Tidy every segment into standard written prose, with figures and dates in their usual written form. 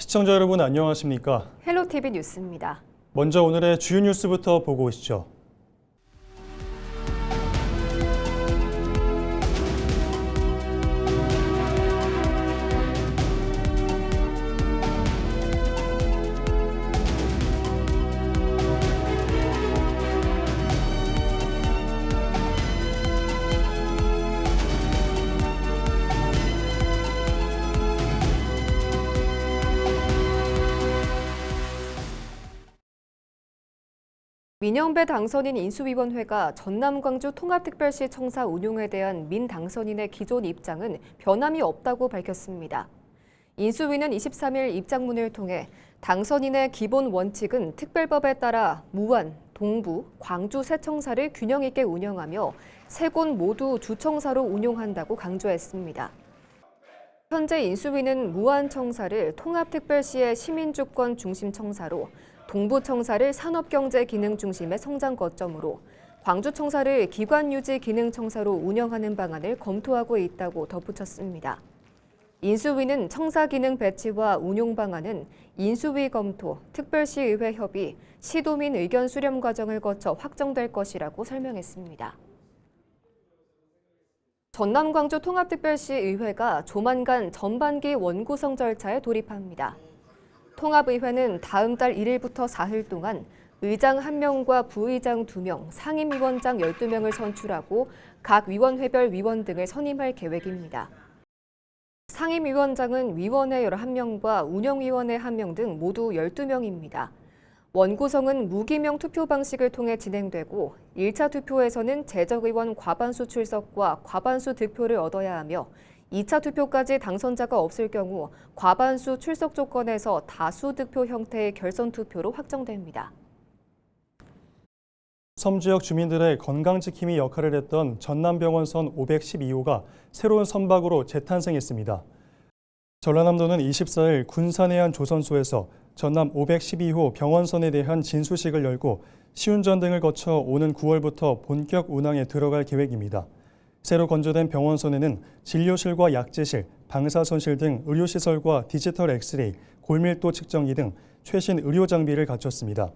시청자 여러분 안녕하십니까? 헬로티비 뉴스입니다. 먼저 오늘의 주요 뉴스부터 보고 오시죠. 민영배 당선인 인수위원회가 전남 광주 통합특별시 청사 운용에 대한 민 당선인의 기존 입장은 변함이 없다고 밝혔습니다. 인수위는 23일 입장문을 통해 당선인의 기본 원칙은 특별법에 따라 무안, 동부, 광주 세 청사를 균형 있게 운영하며 세 곳 모두 주청사로 운용한다고 강조했습니다. 현재 인수위는 무안 청사를 통합특별시의 시민주권 중심 청사로, 동부청사를 산업경제기능 중심의 성장 거점으로, 광주청사를 기관유지 기능청사로 운영하는 방안을 검토하고 있다고 덧붙였습니다. 인수위는 청사 기능 배치와 운용 방안은 인수위 검토, 특별시의회 협의, 시도민 의견 수렴 과정을 거쳐 확정될 것이라고 설명했습니다. 전남 광주 통합특별시 의회가 조만간 전반기 원구성 절차에 돌입합니다. 통합의회는 다음 달 1일부터 4일 동안 의장 1명과 부의장 2명, 상임위원장 12명을 선출하고 각 위원회별 위원 등을 선임할 계획입니다. 상임위원장은 위원회 11명과 운영위원회 1명 등 모두 12명입니다. 원구성은 무기명 투표 방식을 통해 진행되고 1차 투표에서는 재적의원 과반수 출석과 과반수 득표를 얻어야 하며 2차 투표까지 당선자가 없을 경우 과반수 출석 조건에서 다수 득표 형태의 결선 투표로 확정됩니다. 섬 지역 주민들의 건강지킴이 역할을 했던 전남병원선 512호가 새로운 선박으로 재탄생했습니다. 전라남도는 24일 군산해안 조선소에서 전남 512호 병원선에 대한 진수식을 열고 시운전 등을 거쳐 오는 9월부터 본격 운항에 들어갈 계획입니다. 새로 건조된 병원선에는 진료실과 약제실, 방사선실 등 의료시설과 디지털 엑스레이, 골밀도 측정기 등 최신 의료 장비를 갖췄습니다.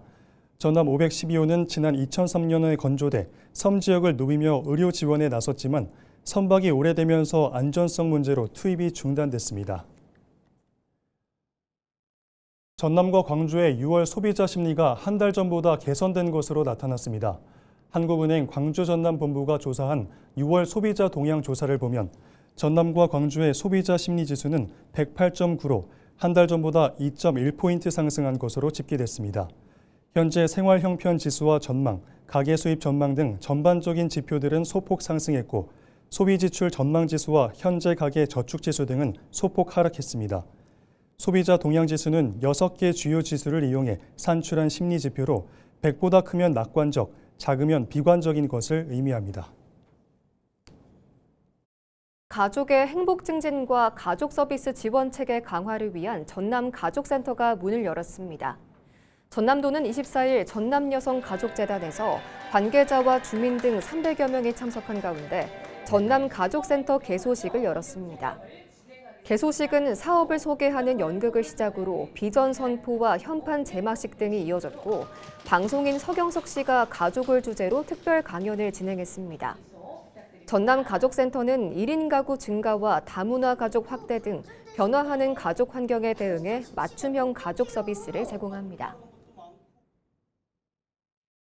전남 512호는 지난 2003년에 건조돼 섬 지역을 누비며 의료 지원에 나섰지만 선박이 오래되면서 안전성 문제로 투입이 중단됐습니다. 전남과 광주의 6월 소비자 심리가 한 달 전보다 개선된 것으로 나타났습니다. 한국은행 광주 전남 본부가 조사한 6월 소비자 동향 조사를 보면 전남과 광주의 소비자 심리 지수는 108.9로 한 달 전보다 2.1포인트 상승한 것으로 집계됐습니다. 현재 생활 형편 지수와 전망, 가계 수입 전망 등 전반적인 지표들은 소폭 상승했고 소비 지출 전망 지수와 현재 가계 저축 지수 등은 소폭 하락했습니다. 소비자 동향 지수는 6개 주요 지수를 이용해 산출한 심리 지표로 100보다 크면 낙관적, 작으면 비관적인 것을 의미합니다. 가족의 행복 증진과 가족 서비스 지원 체계 강화를 위한 전남 가족센터가 문을 열었습니다. 전남도는 24일 전남여성가족재단에서 관계자와 주민 등 300여 명이 참석한 가운데 전남 가족센터 개소식을 열었습니다. 개소식은 사업을 소개하는 연극을 시작으로 비전 선포와 현판 제막식 등이 이어졌고 방송인 서경석 씨가 가족을 주제로 특별 강연을 진행했습니다. 전남 가족센터는 1인 가구 증가와 다문화 가족 확대 등 변화하는 가족 환경에 대응해 맞춤형 가족 서비스를 제공합니다.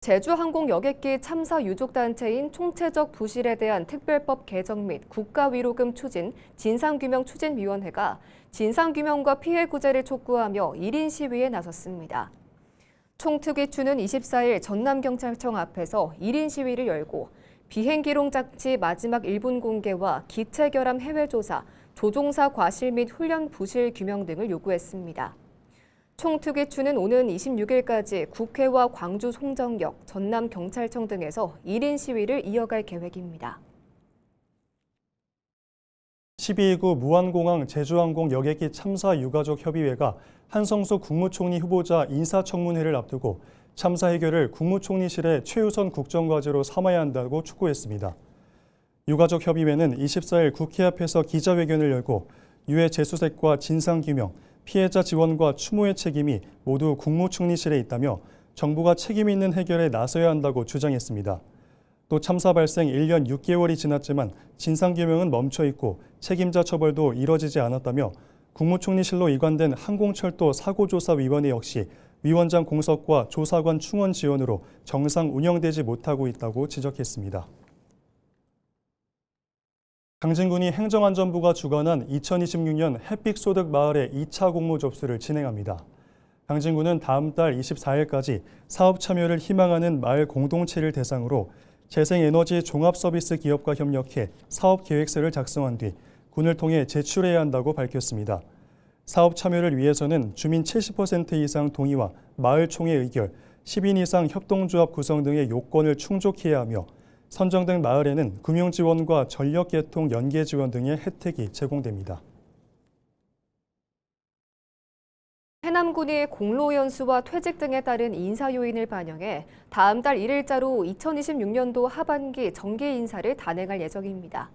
제주항공 여객기 참사 유족단체인 총체적 부실에 대한 특별법 개정 및 국가위로금 추진 진상규명추진위원회가 진상규명과 피해 구제를 촉구하며 1인 시위에 나섰습니다. 총특위추는 24일 전남경찰청 앞에서 1인 시위를 열고 비행기록 장치 마지막 1분 공개와 기체 결함 해외 조사, 조종사 과실 및 훈련 부실 규명 등을 요구했습니다. 총특위추는 오는 26일까지 국회와 광주 송정역, 전남경찰청 등에서 1인 시위를 이어갈 계획입니다. 12.29 무안공항 제주항공 여객기 참사 유가족 협의회가 한성수 국무총리 후보자 인사청문회를 앞두고 참사 해결을 국무총리실의 최우선 국정과제로 삼아야 한다고 촉구했습니다. 유가족 협의회는 24일 국회 앞에서 기자회견을 열고 유해 재수색과 진상규명, 피해자 지원과 추모의 책임이 모두 국무총리실에 있다며 정부가 책임 있는 해결에 나서야 한다고 주장했습니다. 또 참사 발생 1년 6개월이 지났지만 진상규명은 멈춰 있고 책임자 처벌도 이뤄지지 않았다며 국무총리실로 이관된 항공철도 사고조사위원회 역시 위원장 공석과 조사관 충원 지원으로 정상 운영되지 못하고 있다고 지적했습니다. 강진군이 행정안전부가 주관한 2026년 햇빛소득 마을의 2차 공모 접수를 진행합니다. 강진군은 다음 달 24일까지 사업 참여를 희망하는 마을 공동체를 대상으로 재생에너지 종합서비스 기업과 협력해 사업 계획서를 작성한 뒤 군을 통해 제출해야 한다고 밝혔습니다. 사업 참여를 위해서는 주민 70% 이상 동의와 마을 총회 의결, 10인 이상 협동조합 구성 등의 요건을 충족해야 하며 선정된 마을에는 금융지원과 전력개통 연계 지원 등의 혜택이 제공됩니다. 해남군이 공로 연수와 퇴직 등에 따른 인사 요인을 반영해 다음 달 1일자로 2026년도 하반기 정기 인사를 단행할 예정입니다.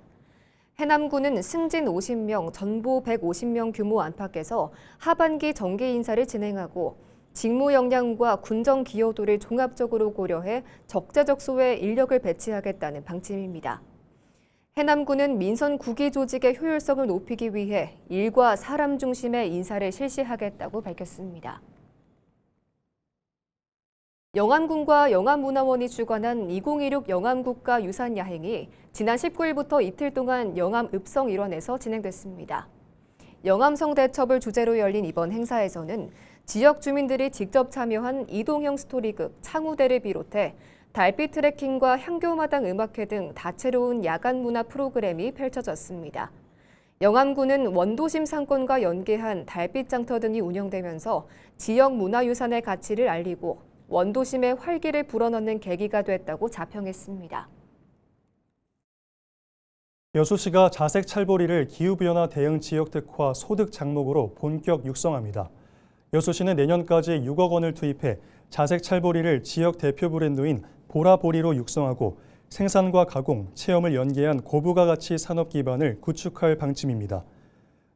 해남군은 승진 50명, 전보 150명 규모 안팎에서 하반기 정기 인사를 진행하고 직무 역량과 군정 기여도를 종합적으로 고려해 적재적소에 인력을 배치하겠다는 방침입니다. 해남군은 민선 구기 조직의 효율성을 높이기 위해 일과 사람 중심의 인사를 실시하겠다고 밝혔습니다. 영암군과 영암문화원이 주관한 2026 영암국가유산야행이 지난 19일부터 이틀 동안 영암 읍성 일원에서 진행됐습니다. 영암성 대첩을 주제로 열린 이번 행사에서는 지역 주민들이 직접 참여한 이동형 스토리극 창우대를 비롯해 달빛 트레킹과 향교마당 음악회 등 다채로운 야간 문화 프로그램이 펼쳐졌습니다. 영암군은 원도심 상권과 연계한 달빛 장터 등이 운영되면서 지역 문화유산의 가치를 알리고 원도심의 활기를 불어넣는 계기가 됐다고 자평했습니다. 여수시가 자색 찰보리를 기후변화 대응 지역 특화 소득 장목으로 본격 육성합니다. 여수시는 내년까지 6억 원을 투입해 자색 찰보리를 지역 대표 브랜드인 보라보리로 육성하고 생산과 가공, 체험을 연계한 고부가 가치 산업 기반을 구축할 방침입니다.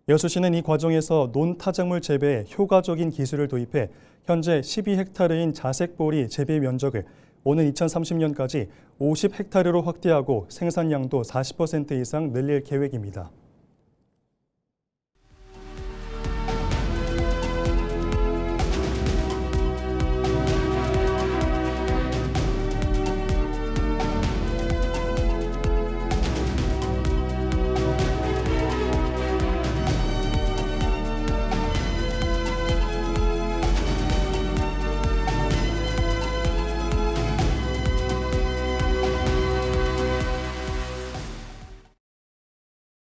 여수시는 이 과정에서 논타작물 재배에 효과적인 기술을 도입해 현재 12헥타르인 자색보리 재배 면적을 오는 2030년까지 50헥타르로 확대하고 생산량도 40% 이상 늘릴 계획입니다.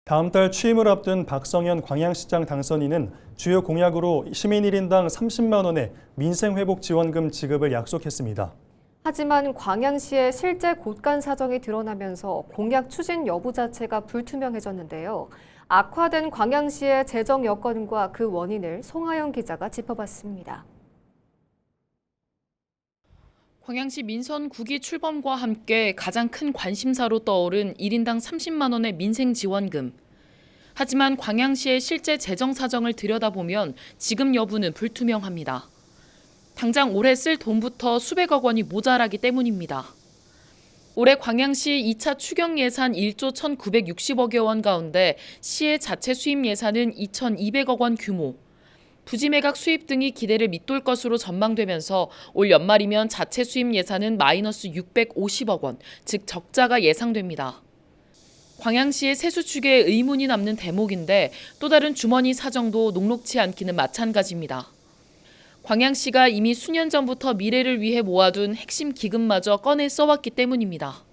다음 달 취임을 앞둔 박성현 광양시장 당선인은 주요 공약으로 시민 1인당 30만 원의 민생회복 지원금 지급을 약속했습니다. 하지만 광양시의 실제 곳간 사정이 드러나면서 공약 추진 여부 자체가 불투명해졌는데요. 악화된 광양시의 재정 여건과 그 원인을 송하영 기자가 짚어봤습니다. 광양시 민선 9기 출범과 함께 가장 큰 관심사로 떠오른 1인당 30만 원의 민생 지원금. 하지만 광양시의 실제 재정 사정을 들여다보면 지급 여부는 불투명합니다. 당장 올해 쓸 돈부터 수백억 원이 모자라기 때문입니다. 올해 광양시 2차 추경 예산 1조 1,960억여 원 가운데 시의 자체 수입 예산은 2,200억 원 규모. 부지 매각 수입 등이 기대를 밑돌 것으로 전망되면서 올 연말이면 자체 수입 예산은 마이너스 650억 원, 즉 적자가 예상됩니다. 광양시의 세수 추계에 의문이 남는 대목인데 또 다른 주머니 사정도 녹록치 않기는 마찬가지입니다. 광양시가 이미 수년 전부터 미래를 위해 모아둔 핵심 기금마저 꺼내 써왔기 때문입니다.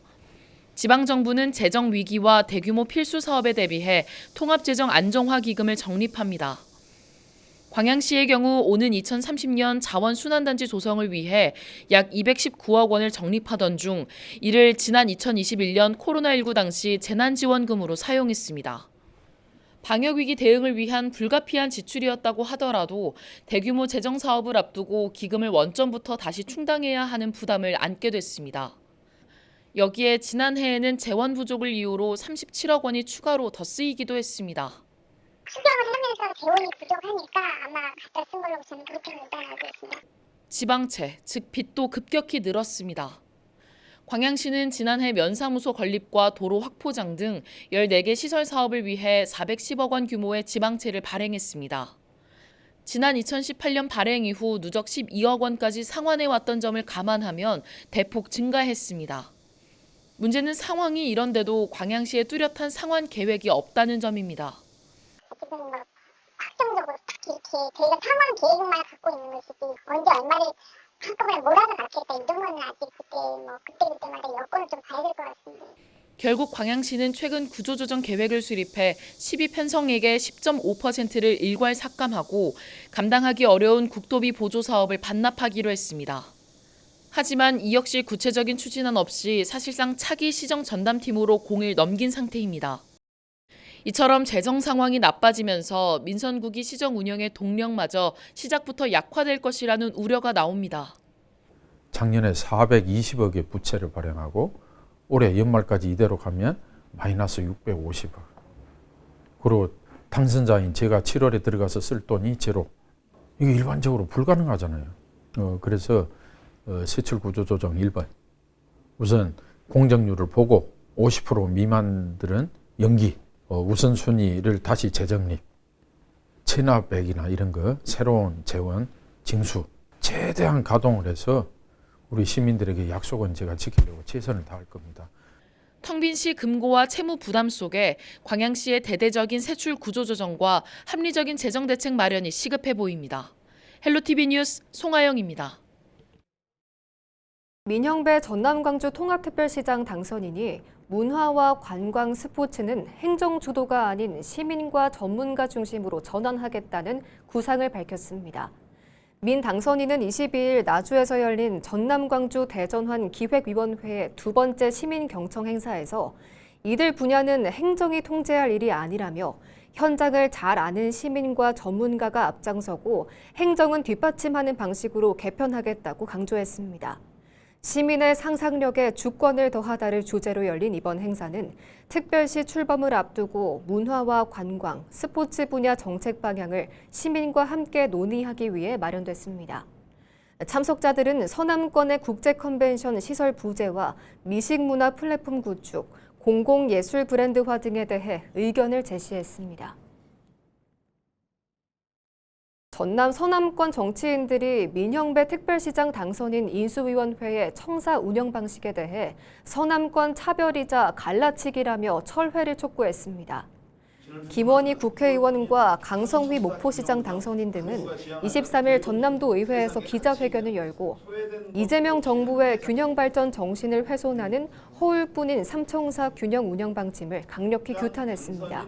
지방정부는 재정 위기와 대규모 필수 사업에 대비해 통합재정 안정화 기금을 적립합니다. 광양시의 경우 오는 2030년 자원순환단지 조성을 위해 약 219억 원을 적립하던 중 이를 지난 2021년 코로나19 당시 재난지원금으로 사용했습니다. 방역위기 대응을 위한 불가피한 지출이었다고 하더라도 대규모 재정 사업을 앞두고 기금을 원점부터 다시 충당해야 하는 부담을 안게 됐습니다. 여기에 지난해에는 재원 부족을 이유로 37억 원이 추가로 더 쓰이기도 했습니다. 수정을 하면서 재원이 부족하니까 아마 갖다 쓴 걸로 저는 그렇게 판단하고 있습니다. 지방채, 즉 빚도 급격히 늘었습니다. 광양시는 지난해 면사무소 건립과 도로 확포장 등 14개 시설 사업을 위해 410억 원 규모의 지방채를 발행했습니다. 지난 2018년 발행 이후 누적 12억 원까지 상환해 왔던 점을 감안하면 대폭 증가했습니다. 문제는 상황이 이런데도 광양시에 뚜렷한 상환 계획이 없다는 점입니다. 어쨌든 뭐 확정적으로 딱히 이렇게 저희가 상환 계획만 갖고 있는 것이지 언제 얼마를 한꺼번에 몰아서 갚겠다 이런 거는 아직 그때마다 여건을 좀 봐야 될 것 같습니다. 결국 광양시는 최근 구조조정 계획을 수립해 12편성액의 10.5%를 일괄 삭감하고 감당하기 어려운 국도비 보조 사업을 반납하기로 했습니다. 하지만 이 역시 구체적인 추진안 없이 사실상 차기 시정 전담팀으로 공을 넘긴 상태입니다. 이처럼 재정 상황이 나빠지면서 민선구기 시정 운영의 동력마저 시작부터 약화될 것이라는 우려가 나옵니다. 작년에 420억의 부채를 발행하고 올해 연말까지 이대로 가면 마이너스 650억. 그리고 당선자인 제가 7월에 들어가서 쓸 돈이 제로. 이게 일반적으로 불가능하잖아요. 그래서 세출 구조 조정 1번. 우선 공정률을 보고 50% 미만들은 연기, 우선순위를 다시 재정립, 체납액이나 이런 거, 새로운 재원, 징수, 최대한 가동을 해서 우리 시민들에게 약속은 제가 지키려고 최선을 다할 겁니다. 텅 빈 시 금고와 채무 부담 속에 광양시의 대대적인 세출 구조 조정과 합리적인 재정 대책 마련이 시급해 보입니다. 헬로티비 뉴스 송하영입니다. 민형배 전남광주 통합특별시장 당선인이 문화와 관광, 스포츠는 행정 주도가 아닌 시민과 전문가 중심으로 전환하겠다는 구상을 밝혔습니다. 민 당선인은 22일 나주에서 열린 전남광주 대전환 기획위원회의 두 번째 시민 경청 행사에서 이들 분야는 행정이 통제할 일이 아니라며 현장을 잘 아는 시민과 전문가가 앞장서고 행정은 뒷받침하는 방식으로 개편하겠다고 강조했습니다. 시민의 상상력에 주권을 더하다를 주제로 열린 이번 행사는 특별시 출범을 앞두고 문화와 관광, 스포츠 분야 정책 방향을 시민과 함께 논의하기 위해 마련됐습니다. 참석자들은 서남권의 국제 컨벤션 시설 부재와 미식문화 플랫폼 구축, 공공예술 브랜드화 등에 대해 의견을 제시했습니다. 전남 서남권 정치인들이 민형배 특별시장 당선인 인수위원회의 청사 운영 방식에 대해 서남권 차별이자 갈라치기라며 철회를 촉구했습니다. 김원희 국회의원과 강성휘 목포시장 당선인 등은 23일 전남도 의회에서 기자회견을 열고 이재명 정부의 균형 발전 정신을 훼손하는 허울뿐인 삼청사 균형 운영 방침을 강력히 규탄했습니다.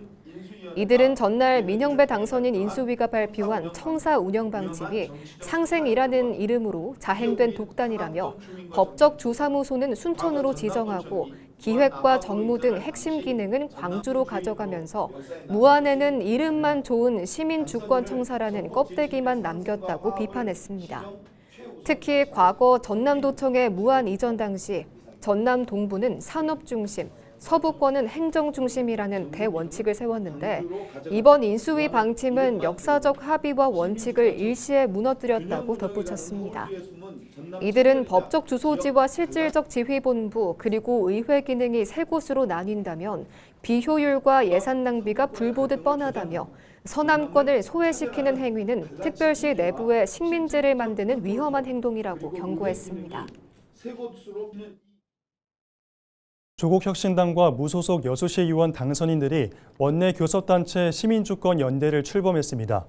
이들은 전날 민형배 당선인 인수위가 발표한 청사 운영 방침이 상생이라는 이름으로 자행된 독단이라며 법적 주사무소는 순천으로 지정하고 기획과 정무 등 핵심 기능은 광주로 가져가면서 무안에는 이름만 좋은 시민주권청사라는 껍데기만 남겼다고 비판했습니다. 특히 과거 전남도청의 무안 이전 당시 전남 동부는 산업 중심, 서부권은 행정 중심이라는 대원칙을 세웠는데 이번 인수위 방침은 역사적 합의와 원칙을 일시에 무너뜨렸다고 덧붙였습니다. 이들은 법적 주소지와 실질적 지휘본부 그리고 의회 기능이 세 곳으로 나뉜다면 비효율과 예산 낭비가 불보듯 뻔하다며 서남권을 소외시키는 행위는 특별시 내부에 식민지를 만드는 위험한 행동이라고 경고했습니다. 조국혁신당과 무소속 여수시 의원 당선인들이 원내 교섭단체 시민주권연대를 출범했습니다.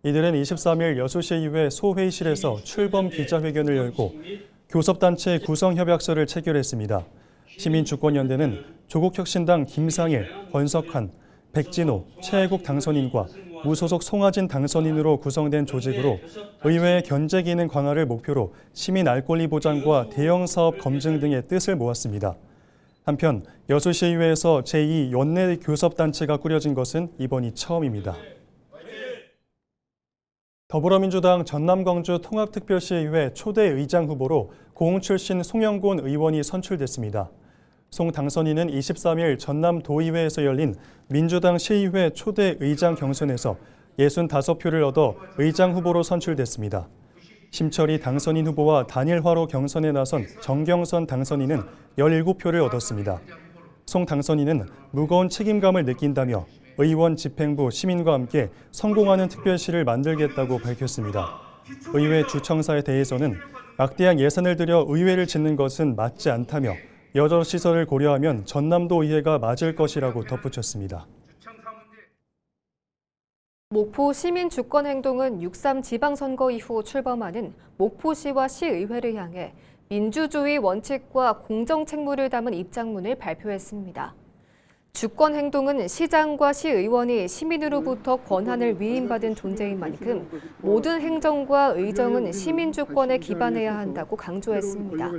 이들은 23일 여수시의회 소회의실에서 출범 기자회견을 열고 교섭단체 구성협약서를 체결했습니다. 시민주권연대는 조국혁신당 김상일, 권석환, 백진호, 최애국 당선인과 무소속 송하진 당선인으로 구성된 조직으로 의회의 견제 기능 강화를 목표로 시민 알 권리 보장과 대형 사업 검증 등의 뜻을 모았습니다. 한편 여수시의회에서 제2 원내 교섭단체가 꾸려진 것은 이번이 처음입니다. 더불어민주당 전남광주 통합특별시의회 초대 의장 후보로 고흥 출신 송영곤 의원이 선출됐습니다. 송 당선인은 23일 전남도의회에서 열린 민주당 시의회 초대 의장 경선에서 65표를 얻어 의장 후보로 선출됐습니다. 심철희 당선인 후보와 단일화로 경선에 나선 정경선 당선인은 17표를 얻었습니다. 송 당선인은 무거운 책임감을 느낀다며 의원 집행부 시민과 함께 성공하는 특별시를 만들겠다고 밝혔습니다. 의회 주청사에 대해서는 막대한 예산을 들여 의회를 짓는 것은 맞지 않다며 여러 시설을 고려하면 전남도 의회가 맞을 것이라고 덧붙였습니다. 목포 시민주권행동은 6.3 지방선거 이후 출범하는 목포시와 시의회를 향해 민주주의 원칙과 공정책무를 담은 입장문을 발표했습니다. 주권행동은 시장과 시의원이 시민으로부터 권한을 위임받은 존재인 만큼 모든 행정과 의정은 시민주권에 기반해야 한다고 강조했습니다.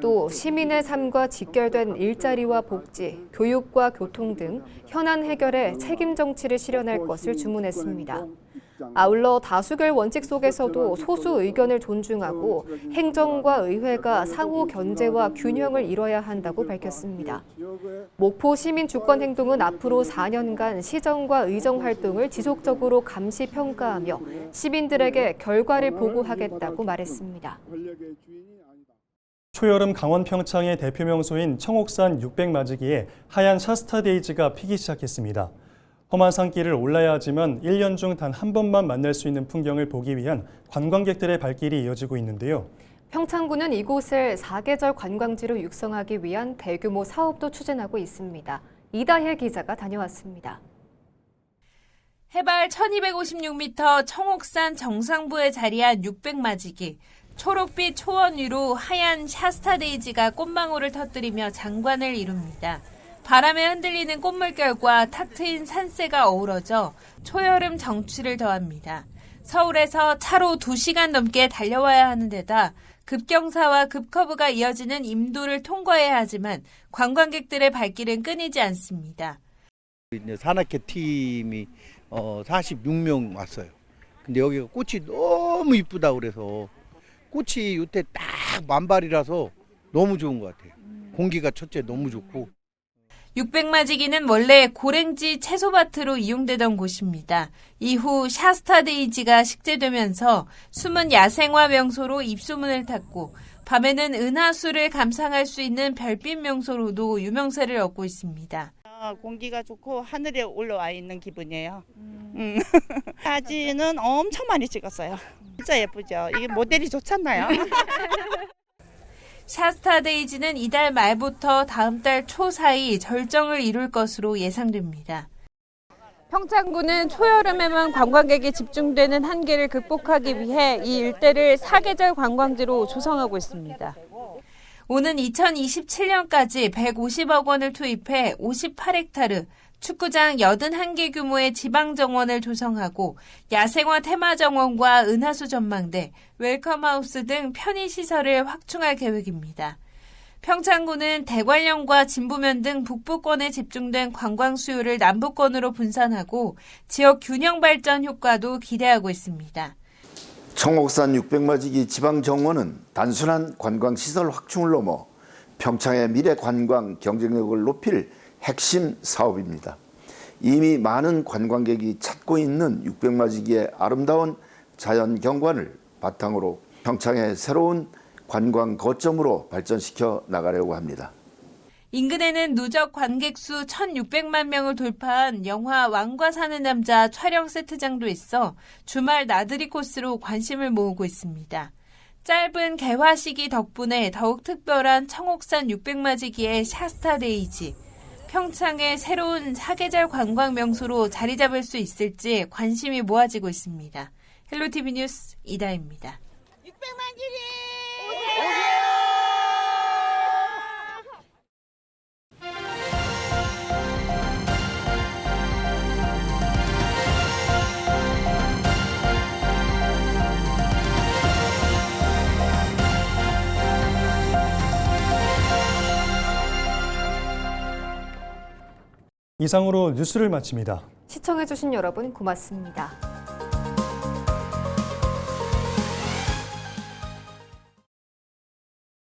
또 시민의 삶과 직결된 일자리와 복지, 교육과 교통 등 현안 해결에 책임 정치를 실현할 것을 주문했습니다. 아울러 다수결 원칙 속에서도 소수 의견을 존중하고 행정과 의회가 상호 견제와 균형을 이뤄야 한다고 밝혔습니다. 목포 시민주권행동은 앞으로 4년간 시정과 의정 활동을 지속적으로 감시 평가하며 시민들에게 결과를 보고하겠다고 말했습니다. 초여름 강원 평창의 대표 명소인 청옥산 600마지기에 하얀 샤스타데이지가 피기 시작했습니다. 험한 산길을 올라야 하지만 1년 중 단 한 번만 만날 수 있는 풍경을 보기 위한 관광객들의 발길이 이어지고 있는데요. 평창군은 이곳을 사계절 관광지로 육성하기 위한 대규모 사업도 추진하고 있습니다. 이다혜 기자가 다녀왔습니다. 해발 1256m 청옥산 정상부에 자리한 600마지기. 초록빛 초원 위로 하얀 샤스타데이지가 꽃망울을 터뜨리며 장관을 이룹니다. 바람에 흔들리는 꽃물결과 탁 트인 산세가 어우러져 초여름 정취를 더합니다. 서울에서 차로 2시간 넘게 달려와야 하는 데다 급경사와 급커브가 이어지는 임도를 통과해야 하지만 관광객들의 발길은 끊이지 않습니다. 산악회 팀이 46명 왔어요. 근데 여기가 꽃이 너무 이쁘다 그래서 꽃이 요때 딱 만발이라서 너무 좋은 것 같아요. 공기가 첫째 너무 좋고. 600마지기는 원래 고랭지 채소밭으로 이용되던 곳입니다. 이후 샤스타데이지가 식재되면서 숨은 야생화 명소로 입소문을 탔고 밤에는 은하수를 감상할 수 있는 별빛 명소로도 유명세를 얻고 있습니다. 공기가 좋고 하늘에 올라와 있는 기분이에요. 사진은 엄청 많이 찍었어요. 진짜 예쁘죠? 이게 모델이 좋잖아요. 샤스타데이지는 이달 말부터 다음 달 초 사이 절정을 이룰 것으로 예상됩니다. 평창군은 초여름에만 관광객이 집중되는 한계를 극복하기 위해 이 일대를 사계절 관광지로 조성하고 있습니다. 오는 2027년까지 150억 원을 투입해 58헥타르, 축구장 81개 규모의 지방정원을 조성하고 야생화 테마정원과 은하수 전망대, 웰컴하우스 등 편의시설을 확충할 계획입니다. 평창군은 대관령과 진부면 등 북부권에 집중된 관광 수요를 남부권으로 분산하고 지역 균형 발전 효과도 기대하고 있습니다. 청옥산 600마지기 지방정원은 단순한 관광시설 확충을 넘어 평창의 미래 관광 경쟁력을 높일 핵심 사업입니다. 이미 많은 관광객이 찾고 있는 600마지기의 아름다운 자연 경관을 바탕으로 평창의 새로운 관광 거점으로 발전시켜 나가려고 합니다. 인근에는 누적 관객 수 1,600만 명을 돌파한 영화 왕과 사는 남자 촬영 세트장도 있어 주말 나들이 코스로 관심을 모으고 있습니다. 짧은 개화 시기 덕분에 더욱 특별한 청옥산 600마지기의 샤스타데이지, 평창의 새로운 사계절 관광 명소로 자리 잡을 수 있을지 관심이 모아지고 있습니다. 헬로티비 뉴스 이다혜입니다. 600마지기! 이상으로 뉴스를 마칩니다. 시청해주신 여러분 고맙습니다.